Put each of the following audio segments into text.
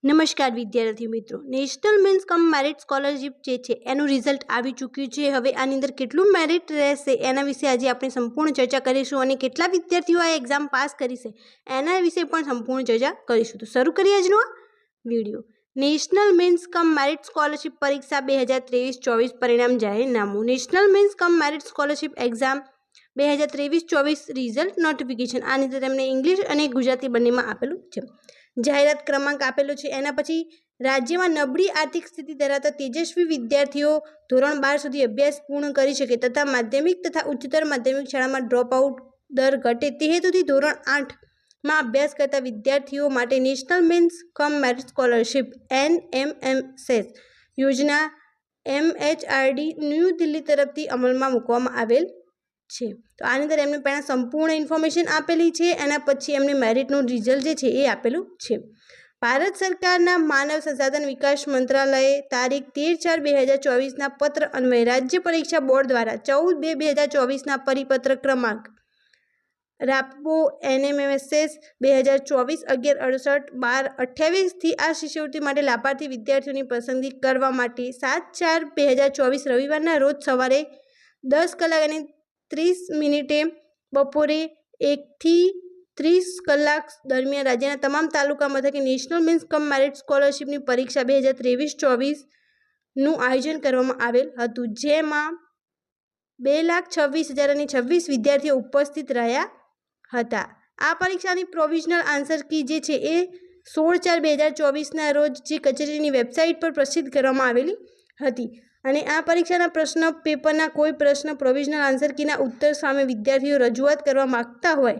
નમસ્કાર વિદ્યાર્થી મિત્રો, નેશનલ મીન્સ કમ મેરિટ સ્કોલરશિપ જે છે એનું રિઝલ્ટ આવી ચૂક્યું છે. હવે આની અંદર કેટલું મેરિટ રહેશે એના વિશે આજે આપણે સંપૂર્ણ ચર્ચા કરીશું અને કેટલા વિદ્યાર્થીઓ આ એક્ઝામ પાસ કરી છે એના વિશે પણ સંપૂર્ણ ચર્ચા કરીશું. તો શરૂ કરીએ આજનો આ વિડીયો. નેશનલ મીન્સ કમ મેરિટ સ્કોલરશિપ પરીક્ષા 2023-24 પરિણામ જાહેરનામું. નેશનલ મીન્સ કમ merit scholarship exam 2023-24 result notification. આની અંદર એમને ઇંગ્લિશ અને ગુજરાતી બંનેમાં આપેલું છે. જાહેરાત ક્રમાંક આપેલો છે. એના પછી રાજ્યમાં નબળી આર્થિક સ્થિતિ ધરાવતા તેજસ્વી વિદ્યાર્થીઓ ધોરણ 12 સુધી અભ્યાસ પૂર્ણ કરી શકે તથા માધ્યમિક તથા ઉચ્ચતર માધ્યમિક શાળામાં ડ્રોપ આઉટ દર ઘટે તે હેતુથી ધોરણ 8માં અભ્યાસ કરતા વિદ્યાર્થીઓ માટે નેશનલ મીન્સ કમ મેરિટ સ્કોલરશિપ NMMSES યોજના MHRD ન્યૂ દિલ્હી તરફથી અમલમાં મૂકવામાં આવેલ છે. તો આની અંદર એમને પહેલાં સંપૂર્ણ ઇન્ફોર્મેશન આપેલી છે. એના પછી એમને મેરિટનું રિઝલ્ટ જે છે એ આપેલું છે. ભારત સરકારના માનવ સંસાધન વિકાસ મંત્રાલયે તારીખ 13/4/2024ના પત્ર અન્વયે રાજ્ય પરીક્ષા બોર્ડ દ્વારા 14/2/2024ના પરિપત્ર ક્રમાંક રાપો NMMSES 2024-11-68-12-28થી આ શિષ્યવૃત્તિ માટે લાભાર્થી વિદ્યાર્થીઓની પસંદગી કરવા માટે 7/4/2024 રવિવારના રોજ સવારે 10 કલાક અને 30 મિનિટે બપોરે 1 થી 30 કલાક દરમિયાન રાજ્યના તમામ તાલુકા મથકે નેશનલ મીન્સ કમ મેરિટ સ્કોલરશિપની પરીક્ષા 2023-24નું આયોજન કરવામાં આવેલ હતું, જેમાં 2,26,026 વિદ્યાર્થીઓ ઉપસ્થિત રહ્યા હતા. આ પરીક્ષાની પ્રોવિઝનલ આન્સર કી જે છે એ 16/4/2024ના રોજ જે કચેરીની વેબસાઇટ પર પ્રસિદ્ધ કરવામાં આવેલી હતી અને આ પરીક્ષાના પ્રશ્ન પેપરના કોઈ પ્રશ્ન પ્રોવિઝનલ આન્સર કીના ઉત્તર સામે વિદ્યાર્થીઓ રજૂઆત કરવા માગતા હોય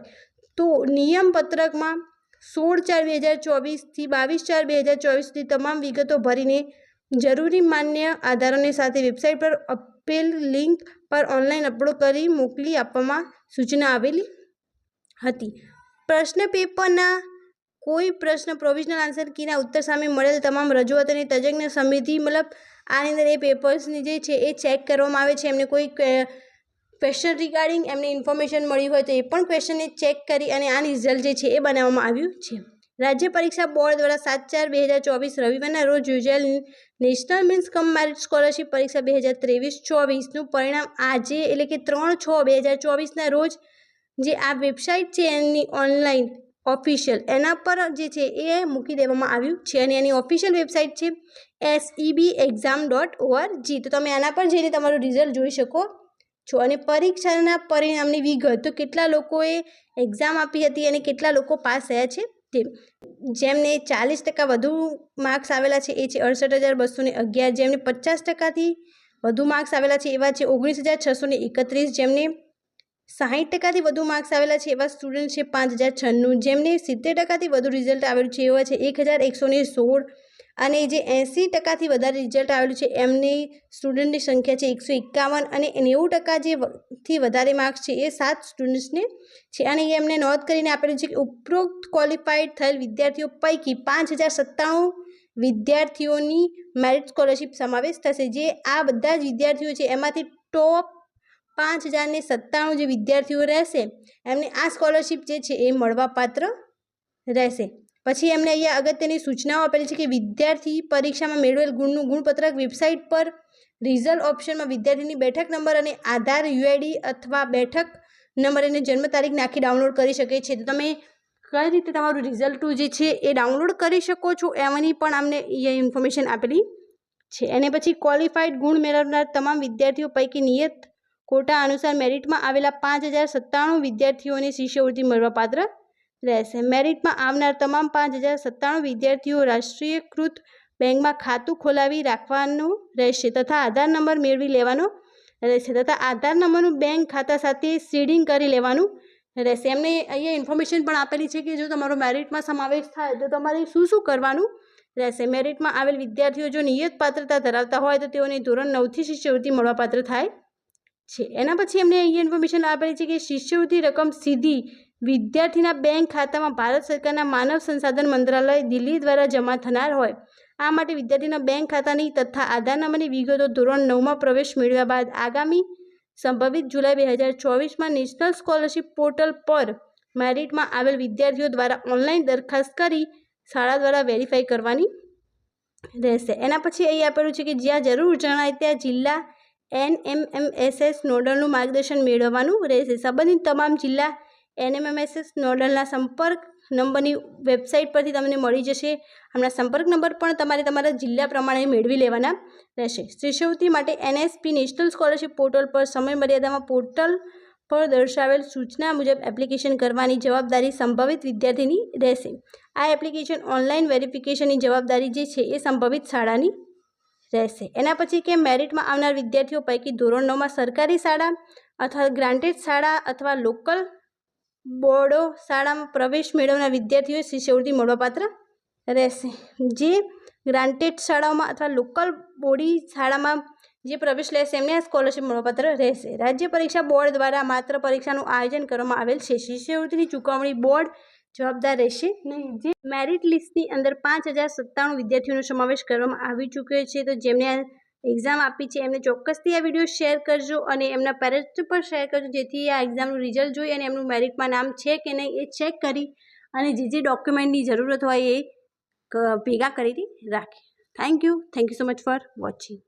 તો નિયમપત્રકમાં 16/4/2024થી 22/4/2024 સુધી તમામ વિગતો ભરીને જરૂરી માન્ય આધારોની સાથે વેબસાઇટ પર આપેલ લિંક પર ઓનલાઈન અપલોડ કરી મોકલી આપવામાં સૂચના આપેલી હતી. પ્રશ્ન પેપરના કોઈ પ્રશ્ન પ્રોવિઝનલ આન્સર કીના ઉત્તર સામે મળેલ તમામ રજૂઆતોની તજજ્ઞ સમિતિ આની અંદર એ પેપર્સની જે છે એ ચેક કરવામાં આવે છે. એમને કોઈ ક્વેશ્ચન રિગાર્ડિંગ એમને ઇન્ફોર્મેશન મળી હોય તો એ પણ ક્વેશ્ચનને ચેક કરી અને આ રિઝલ્ટ જે છે એ બનાવવામાં આવ્યું છે. રાજ્ય પરીક્ષા બોર્ડ દ્વારા 7/4/2024 રવિવારના રોજ યોજાયેલ નેશનલ મીન્સ કમ મેરિટ સ્કોલરશિપ પરીક્ષા 2023-24નું પરિણામ આજે એટલે કે 3/6/2024ના રોજ જે આ વેબસાઇટ છે એની ઓનલાઈન ઓફિશિયલ એના પર જે છે એ મૂકી દેવામાં આવ્યું છે અને એની ઓફિશિયલ વેબસાઇટ છે sebexam.org. તો તમે આના પર જઈને તમારું રિઝલ્ટ જોઈ શકો છો અને પરીક્ષાના પરિણામની વિગત તો કેટલા લોકોએ એક્ઝામ આપી હતી અને કેટલા લોકો પાસ થયા છે તે. જેમને 40% વધુ માર્ક્સ આવેલા છે એ છે 68,211. જેમને 50%થી વધુ માર્ક્સ આવેલા છે એવા છે 19,631. જેમને 60%થી વધુ માર્ક્સ આવેલા છે એવા સ્ટુડન્ટ છે 5,096. જેમને 70%થી વધુ રિઝલ્ટ આવેલું છે એવા છે 1,116 અને જે 80%થી વધારે રિઝલ્ટ આવેલું છે એમની સ્ટુડન્ટની સંખ્યા છે 151 અને 90% થી વધારે માર્ક્સ છે એ 7 સ્ટુડન્ટ્સને છે અને એમને નોંધ કરીને આપેલું છે કે ઉપરોક્ત ક્વોલિફાઈડ થયેલ વિદ્યાર્થીઓ પૈકી 5,097 વિદ્યાર્થીઓની મેરિટ સ્કોલરશિપ સમાવેશ થશે. જે આ બધા જ વિદ્યાર્થીઓ છે એમાંથી ટોપ 5,097 જે વિદ્યાર્થીઓ રહેશે એમને આ સ્કોલરશિપ જે છે એ મળવાપાત્ર રહેશે. પછી એમને અહીંયા અગત્યની સૂચનાઓ આપેલી છે કે વિદ્યાર્થી પરીક્ષામાં મેળવેલ ગુણનું ગુણપત્રક વેબસાઇટ પર રિઝલ્ટ ઓપ્શનમાં વિદ્યાર્થીની બેઠક નંબર અને આધાર UID અથવા બેઠક નંબર અને જન્મ તારીખ નાખી ડાઉનલોડ કરી શકે છે. તો તમે કઈ રીતે તમારું રિઝલ્ટ જે છે એ ડાઉનલોડ કરી શકો છો એમની પણ અમને અહીંયા ઇન્ફોર્મેશન આપેલી છે. અને પછી ક્વોલિફાઈડ ગુણ મેળવનાર તમામ વિદ્યાર્થીઓ પૈકી નિયત કોટા અનુસાર મેરિટમાં આવેલા 5,097 વિદ્યાર્થીઓને શિષ્યવૃત્તિ મળવાપાત્ર રહેશે. મેરિટમાં આવનાર તમામ 5,097 વિદ્યાર્થીઓ રાષ્ટ્રીયકૃત બેંકમાં ખાતું ખોલાવી રાખવાનું રહેશે તથા આધાર નંબર મેળવી લેવાનો રહેશે તથા આધાર નંબરનું બેંક ખાતા સાથે સીડિંગ કરી લેવાનું રહેશે. એમને અહીંયા ઇન્ફોર્મેશન પણ આપેલી છે કે જો તમારો મેરિટમાં સમાવેશ થાય તો તમારે શું કરવાનું રહેશે. મેરિટમાં આવેલ વિદ્યાર્થીઓ જો નિયત પાત્રતા ધરાવતા હોય તો તેઓને ધોરણ 9થી શિષ્યવૃત્તિ મળવાપાત્ર થાય છે. એના પછી એમને અહીંયા ઇન્ફોર્મેશન આપેલી છે કે શિષ્યવૃત્તિ રકમ સીધી વિદ્યાર્થીના બેંક ખાતામાં ભારત સરકારના માનવ સંસાધન મંત્રાલય દિલ્હી દ્વારા જમા થનાર હોય. આ માટે વિદ્યાર્થીના બેંક ખાતાની તથા આધાર નંબરની વિગતો ધોરણ 9માં પ્રવેશ મેળવ્યા બાદ આગામી સંભવિત જુલાઈ 2024માં નેશનલ સ્કોલરશિપ પોર્ટલ પર મેરિટમાં આવેલ વિદ્યાર્થીઓ દ્વારા ઓનલાઈન દરખાસ્ત કરી શાળા દ્વારા વેરીફાઈ કરવાની રહેશે। એના પછી અહીં આપેલું છે કે જ્યાં જરૂર જણાય ત્યાં જિલ્લા NMMSS નોડલનું માર્ગદર્શન મેળવવાનું રહેશે। સંબંધિત તમામ જિલ્લા NMMSS નોડલના સંપર્ક નંબરની વેબસાઇટ પરથી તમને મળી જશે। હમણાં સંપર્ક નંબર પણ તમારે તમારા જિલ્લા પ્રમાણે મેળવી લેવાના રહેશે। શિષ્યવૃત્તિ માટે NSP નેશનલ સ્કોલરશિપ પોર્ટલ પર સમય મર્યાદામાં પોર્ટલ પર દર્શાવેલ સૂચના મુજબ એપ્લિકેશન કરવાની જવાબદારી સંભવિત વિદ્યાર્થીની રહેશે। આ એપ્લિકેશન ઓનલાઈન વેરિફિકેશનની જવાબદારી જે છે એ સંભવિત શાળાની રહેશે। એના પછી કે મેરિટમાં આવનાર વિદ્યાર્થીઓ પૈકી ધોરણ 9માં સરકારી શાળા અથવા ગ્રાન્ટેડ શાળા અથવા લોકલ બોર્ડો શાળામાં પ્રવેશ મેળવનાર વિદ્યાર્થીઓએ શિષ્યવૃત્તિ મળવાપાત્ર રહેશે। જે ગ્રાન્ટેડ શાળાઓમાં અથવા લોકલ બોડી શાળામાં જે પ્રવેશ લેશે એમને આ સ્કોલરશિપ મળવાપાત્ર રહેશે। રાજ્ય પરીક્ષા બોર્ડ દ્વારા માત્ર પરીક્ષાનું આયોજન કરવામાં આવેલ છે। શિષ્યવૃત્તિની ચૂકવણી બોર્ડ જવાબદાર રહેશે નહીં। જે મેરિટ લિસ્ટની અંદર 5097 વિદ્યાર્થીઓનો સમાવેશ કરવામાં આવી ચૂક્યો છે। તો જેમને આ એક્ઝામ આપી છે એમને ચોક્કસથી આ વિડીયો શેર કરજો અને એમના પેરેન્ટ્સ પર શેર કરજો, જેથી આ એક્ઝામનું રિઝલ્ટ જોઈ અને એમનું મેરિટમાં નામ છે કે નહીં એ ચેક કરી અને જે ડોક્યુમેન્ટની જરૂરત હોય એ ભેગા કરી રાખે। Thank you so much for watching.